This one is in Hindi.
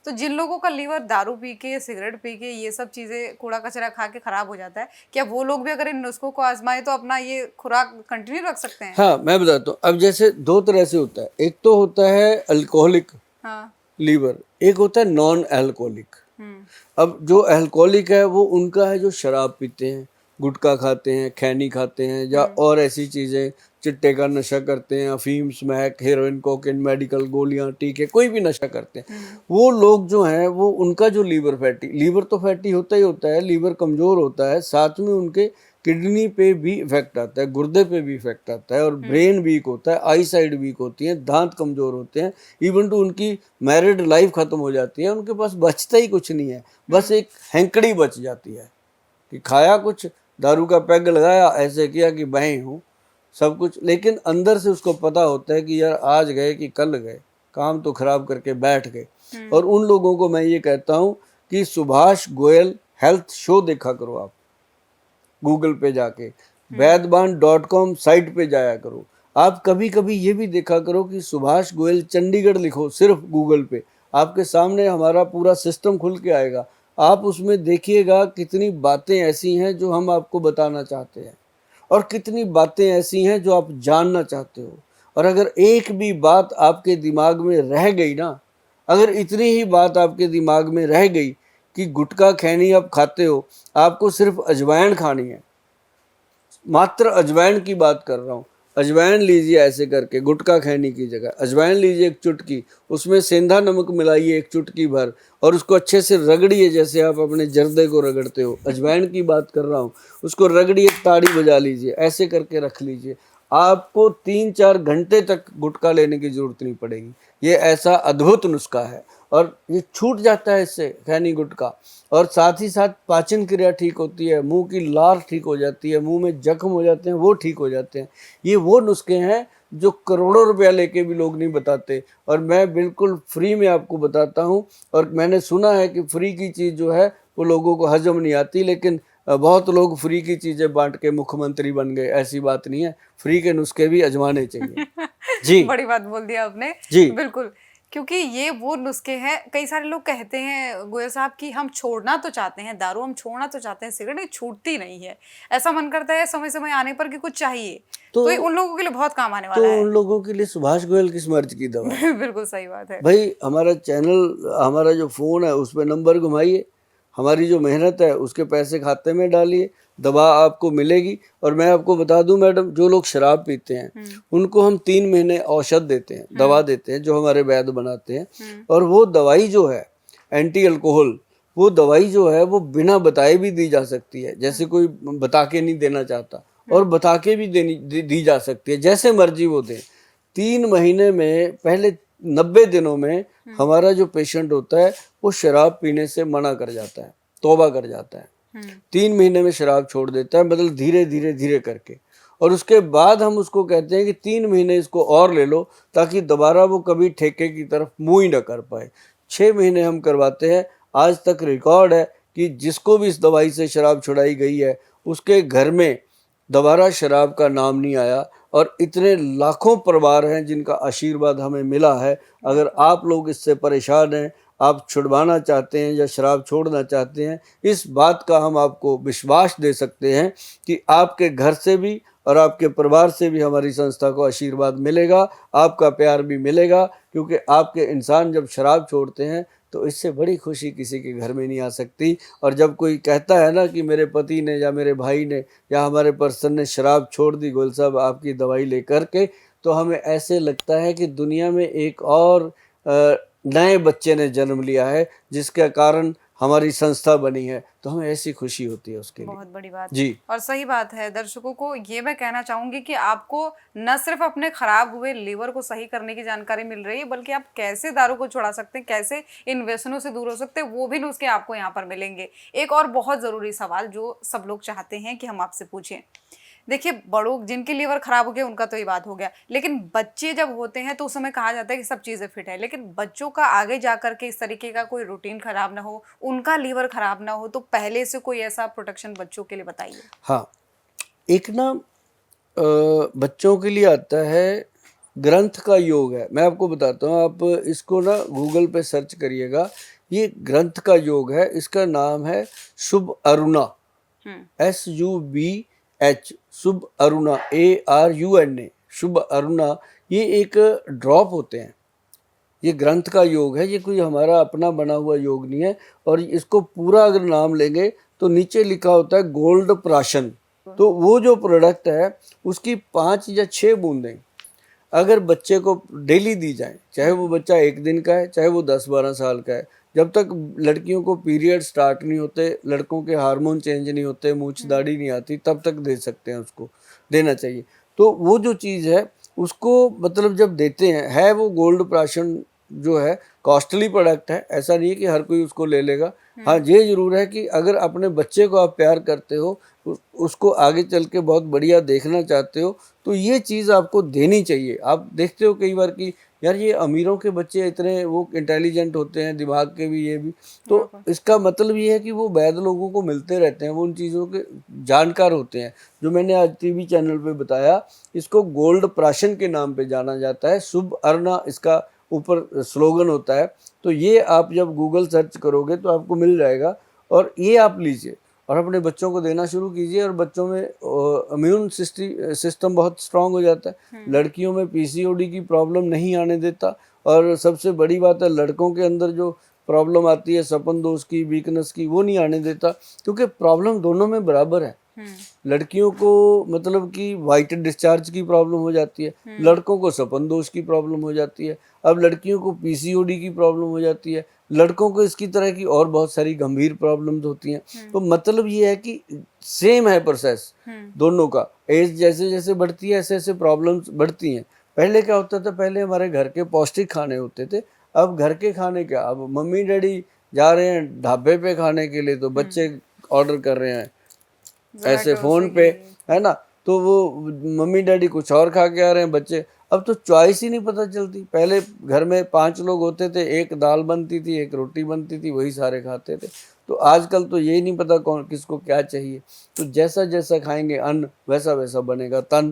तो जिन लोगों का लीवर दारू पी के, सिगरेट पी के, ये सब चीजें कूड़ा कचरा खा के खराब हो जाता है, क्या वो लोग भी अगर इन नुस्खों को आजमाए तो अपना ये खुराक कंटिन्यू रख सकते हैं? हाँ, मैं बताता हूँ। अब जैसे दो तरह से होता है, एक तो होता है अल्कोहलिक हाँ। लीवर, एक होता है नॉन अल्कोहलिक। हम्म। अब जो अल्कोहलिक है वो उनका है जो शराब पीते हैं, गुटखा खाते हैं, खैनी खाते हैं, या और ऐसी चीज़ें, चिट्टे का नशा करते हैं, अफीम, स्मैक, हेरोइन, कोकेन, मेडिकल गोलियां, टीके, कोई भी नशा करते हैं, वो लोग जो हैं वो उनका जो लीवर तो फैटी होता ही होता है, लीवर कमज़ोर होता है, साथ में उनके किडनी पे भी इफेक्ट आता है, गुर्दे पे भी इफेक्ट आता है, और ब्रेन वीक होता है, आई साइड वीक होती है, दांत कमज़ोर होते हैं, इवन टू उनकी मैरिड लाइफ ख़त्म हो जाती है, उनके पास बचता ही कुछ नहीं है, बस एक हैंकड़ी बच जाती है कि खाया कुछ, दारू का पैग लगाया, ऐसे किया कि बहें हूँ सब कुछ, लेकिन अंदर से उसको पता होता है कि यार आज गए कि कल गए, काम तो खराब करके बैठ गए। और उन लोगों को मैं ये कहता हूँ कि सुभाष गोयल हेल्थ शो देखा करो आप, गूगल पे जाके वैदबान.com साइट पे जाया करो। आप कभी कभी ये भी देखा करो कि सुभाष गोयल चंडीगढ़ लिखो सिर्फ गूगल पे, आपके सामने हमारा पूरा सिस्टम खुल के आएगा। आप उसमें देखिएगा कितनी बातें ऐसी हैं जो हम आपको बताना चाहते हैं, और कितनी बातें ऐसी हैं जो आप जानना चाहते हो। और अगर एक भी बात आपके दिमाग में रह गई ना, अगर इतनी ही बात आपके दिमाग में रह गई कि गुटखा खैनी आप खाते हो, आपको सिर्फ अजवाइन खानी है, मात्र अजवाइन की बात कर रहा हूँ, अजवाइन लीजिए ऐसे करके, गुटखा खैनी की जगह अजवाइन लीजिए एक चुटकी, उसमें सेंधा नमक मिलाइए एक चुटकी भर, और उसको अच्छे से रगड़िए जैसे आप अपने जर्दे को रगड़ते हो, अजवाइन की बात कर रहा हूँ, उसको रगड़िए, ताड़ी बजा लीजिए, ऐसे करके रख लीजिए, आपको 3-4 घंटे तक गुटखा लेने की जरूरत नहीं पड़ेगी। ये ऐसा अद्भुत नुस्खा है, और ये छूट जाता है इससे खैनी गुटखा, और साथ ही साथ पाचन क्रिया ठीक होती है, मुंह की लार ठीक हो जाती है, मुंह में जख्म हो जाते हैं वो ठीक हो जाते हैं। ये वो नुस्खे हैं जो करोड़ों रुपया लेके भी लोग नहीं बताते, और मैं बिल्कुल फ्री में आपको बताता हूँ। और मैंने सुना है कि फ्री की चीज़ जो है वो लोगों को हजम नहीं आती, लेकिन बहुत लोग फ्री की चीज़ें बांट के मुख्यमंत्री बन गए, ऐसी बात नहीं है, फ्री के नुस्खे भी आजमाने चाहिए। जी बड़ी बात बोल दिया आपने। जी बिल्कुल, क्योंकि ये वो नुस्खे हैं, कई सारे लोग कहते हैं गोयल साहब कि हम छोड़ना तो चाहते हैं दारू, हम छोड़ना तो चाहते हैं सिगरेट, ये छूटती नहीं है, ऐसा मन करता है समय समय आने पर कि कुछ चाहिए, तो ये उन लोगों के लिए बहुत काम आने वाला है। उन लोगों के लिए सुभाष गोयल किस मर्ज की दवा है? बिल्कुल सही बात है। भाई हमारा चैनल, हमारा जो फ़ोन है उस पर नंबर घुमाइए, हमारी जो मेहनत है उसके पैसे खाते में डालिए, दवा आपको मिलेगी। और मैं आपको बता दूं मैडम, जो लोग शराब पीते हैं उनको हम 3 महीने औषध देते हैं, दवा देते हैं, जो हमारे वैद्य बनाते हैं, और वो दवाई जो है एंटी अल्कोहल, वो दवाई जो है वो बिना बताए भी दी जा सकती है, जैसे कोई बता के नहीं देना चाहता, और बता के भी दी जा सकती है, जैसे मर्जी वो दें। 3 महीने में, पहले 90 दिनों में हमारा जो पेशेंट होता है वो शराब पीने से मना कर जाता है, तौबा कर जाता है, 3 महीने में शराब छोड़ देता है, मतलब धीरे धीरे धीरे करके। और उसके बाद हम उसको कहते हैं कि 3 महीने इसको और ले लो, ताकि दोबारा वो कभी ठेके की तरफ मुँह ही न कर पाए। 6 महीने हम करवाते हैं। आज तक रिकॉर्ड है कि जिसको भी इस दवाई से शराब छुड़ाई गई है उसके घर में दोबारा शराब का नाम नहीं आया, और इतने लाखों परिवार हैं जिनका आशीर्वाद हमें मिला है। अगर आप लोग इससे परेशान हैं, आप छुड़वाना चाहते हैं या शराब छोड़ना चाहते हैं, इस बात का हम आपको विश्वास दे सकते हैं कि आपके घर से भी और आपके परिवार से भी हमारी संस्था को आशीर्वाद मिलेगा, आपका प्यार भी मिलेगा, क्योंकि आपके इंसान जब शराब छोड़ते हैं तो इससे बड़ी खुशी किसी के घर में नहीं आ सकती। और जब कोई कहता है ना कि मेरे पति ने या मेरे भाई ने या हमारे पर्सन ने शराब छोड़ दी गोयल साहब आपकी दवाई लेकर के, तो हमें ऐसे लगता है कि दुनिया में एक और नए बच्चे ने जन्म लिया है, जिसके कारण हमारी संस्था बनी है, तो हमें ऐसी खुशी होती है उसके लिए। बहुत बड़ी बात जी, और सही बात है। दर्शकों को ये मैं कहना चाहूंगी कि आपको न सिर्फ अपने खराब हुए लीवर को सही करने की जानकारी मिल रही है, बल्कि आप कैसे दारू को छुड़ा सकते हैं, कैसे इन व्यसनों से दूर हो सकते हैं, वो भी नुस्खे आपको यहाँ पर मिलेंगे। एक और बहुत जरूरी सवाल जो सब लोग चाहते हैं कि हम आपसे पूछें, देखिए बड़ों जिनके लीवर खराब हो गया उनका तो ये बात हो गया, लेकिन बच्चे जब होते हैं तो उस समय कहा जाता है कि सब चीजें फिट है, लेकिन बच्चों का आगे जाकर के इस तरीके का कोई रूटीन खराब ना हो, उनका लीवर खराब ना हो, तो पहले से कोई ऐसा प्रोटेक्शन बच्चों के लिए बताइए। हाँ, एक ना बच्चों के लिए आता है ग्रंथ का योग है। मैं आपको बताता हूँ, आप इसको ना गूगल पे सर्च करिएगा। ये ग्रंथ का योग है, इसका नाम है शुभ अरुणा, SUBH, शुभ अरुणा, ARUNA, शुभ अरुणा। ये एक ड्रॉप होते हैं, ये ग्रंथ का योग है, ये कोई हमारा अपना बना हुआ योग नहीं है। और इसको पूरा अगर नाम लेंगे तो नीचे लिखा होता है गोल्ड प्राशन। तो वो जो प्रोडक्ट है उसकी 5 या 6 बूंदें अगर बच्चे को डेली दी जाए, चाहे वो बच्चा 1 दिन का है, चाहे वो 10-12 साल का है, जब तक लड़कियों को पीरियड स्टार्ट नहीं होते, लड़कों के हार्मोन चेंज नहीं होते, मूछ दाढ़ी नहीं आती, तब तक दे सकते हैं, उसको देना चाहिए। तो वो जो चीज़ है उसको मतलब जब देते हैं, है वो गोल्ड प्राशन जो है कॉस्टली प्रोडक्ट है, ऐसा नहीं है कि हर कोई उसको ले लेगा। हाँ, ये जरूर है कि अगर अपने बच्चे को आप प्यार करते हो, उसको आगे चल के बहुत बढ़िया देखना चाहते हो, तो ये चीज़ आपको देनी चाहिए। आप देखते हो कई बार कि यार ये अमीरों के बच्चे इतने वो इंटेलिजेंट होते हैं, दिमाग के भी, ये भी, तो इसका मतलब ये है कि वो वैध लोगों को मिलते रहते हैं, वो उन चीज़ों के जानकार होते हैं। जो मैंने आज टीवी चैनल पे बताया, इसको गोल्ड प्राशन के नाम पे जाना जाता है, शुभ अरुणा इसका ऊपर स्लोगन होता है। तो ये आप जब गूगल सर्च करोगे तो आपको मिल जाएगा, और ये आप लीजिए और अपने बच्चों को देना शुरू कीजिए, और बच्चों में इम्यून सिस्टम बहुत स्ट्रांग हो जाता है। लड़कियों में PCOD की प्रॉब्लम नहीं आने देता, और सबसे बड़ी बात है लड़कों के अंदर जो प्रॉब्लम आती है सपन दोष की, वीकनेस की, वो नहीं आने देता, क्योंकि प्रॉब्लम दोनों में बराबर है। लड़कियों को मतलब कि वाइट डिस्चार्ज की प्रॉब्लम हो जाती है, लड़कों को सपन दोष की प्रॉब्लम हो जाती है, अब लड़कियों को PCOD की प्रॉब्लम हो जाती है, लड़कों को इसकी तरह की और बहुत सारी गंभीर प्रॉब्लम्स होती हैं। तो मतलब ये है कि सेम है प्रोसेस दोनों का, एज जैसे जैसे बढ़ती है ऐसे ऐसे प्रॉब्लम्स बढ़ती हैं। पहले क्या होता था, पहले हमारे घर के पौष्टिक खाने होते थे, अब घर के खाने क्या, अब मम्मी डैडी जा रहे हैं ढाबे पे खाने के लिए, तो बच्चे ऑर्डर कर रहे हैं ऐसे फ़ोन पे, है ना। तो वो मम्मी डैडी कुछ और खा के आ रहे हैं, बच्चे, अब तो चॉइस ही नहीं पता चलती। पहले घर में 5 लोग होते थे, एक दाल बनती थी, एक रोटी बनती थी, वही सारे खाते थे। तो आजकल तो यही नहीं पता कौन किसको क्या चाहिए। तो जैसा जैसा खाएंगे अन्न, वैसा वैसा बनेगा तन।